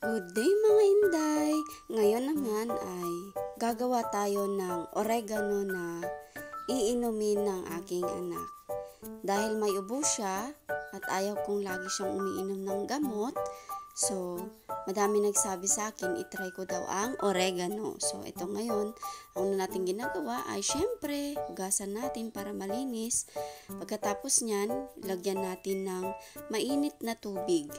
Good day mga Inday! Ngayon naman ay gagawa tayo ng oregano na iinumin ng aking anak. Dahil may ubo siya at ayaw kong lagi siyang umiinom ng gamot, so madami nagsabi sa akin, itry ko daw ang oregano. So ito ngayon, ang una natin ginagawa ay syempre, hugasan natin para malinis. Pagkatapos niyan, lagyan natin ng mainit na tubig.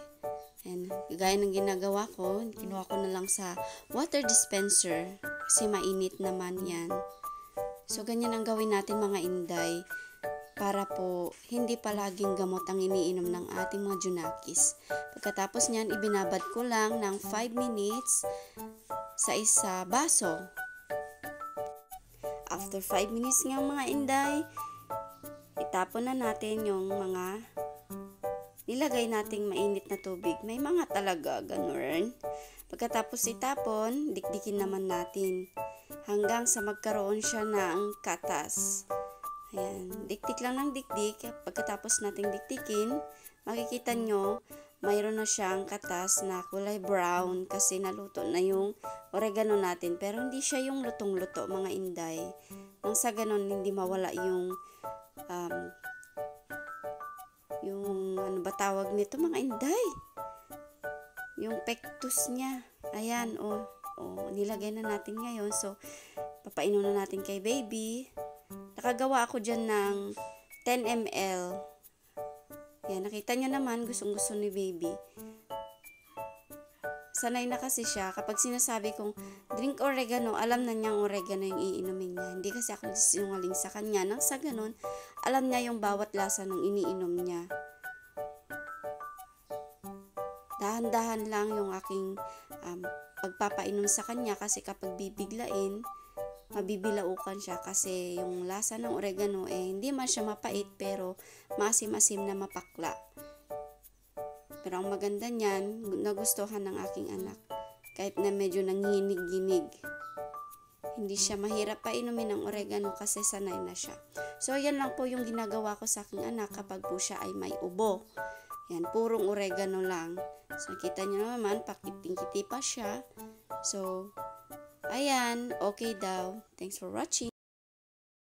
And gaya ng ginagawa ko, kinuha ko na lang sa water dispenser kasi mainit naman yan. So ganyan ang gawin natin mga Inday para po hindi palaging gamot ang iniinom ng ating mga junakis. Pagkatapos niyan, ibinabad ko lang ng 5 minutes sa isa baso. After 5 minutes nga mga Inday, itapon na natin yung mga nilagay nating mainit na tubig. May mga talaga, ganun. Pagkatapos itapon, dikdikin naman natin. Hanggang sa magkaroon siya ng katas. Ayan, dikdik lang ng dikdik. Pagkatapos nating dikdikin, makikita nyo, mayroon na siyang katas na kulay brown kasi naluto na yung oregano natin. Pero hindi siya yung lutong-luto, mga Inday. Nang sa ganun, hindi mawala yung ano ba tawag nito mga Inday? Yung pectus niya. Ayan, nilagay na natin ngayon. So, papainom na natin kay baby. Nakagawa ako dyan ng 10 ml. Ayan, nakita nyo naman, gustong-gusto ni baby. Sanay na kasi siya. Kapag sinasabi kong drink oregano, alam na niyang oregano yung iinumin niya. Hindi kasi ako sinungaling sa kanya. Nang sa ganun, alam niya yung bawat lasa ng iniinom niya. Dahan-dahan lang yung aking pagpapainom sa kanya kasi kapag bibiglain, mabibilaukan siya kasi yung lasa ng oregano hindi man siya mapait pero maasim-asim na mapakla. Pero ang maganda niyan, nagustuhan ng aking anak kahit na medyo nanginig-ginig. Hindi siya mahirap painumin ng oregano kasi sanay na siya. So yan lang po yung ginagawa ko sa aking anak kapag po siya ay may ubo. Yan, purong oregano lang. So, kita nyo naman, pakiting-kiti pa siya. So, ayan, okay daw. Thanks for watching.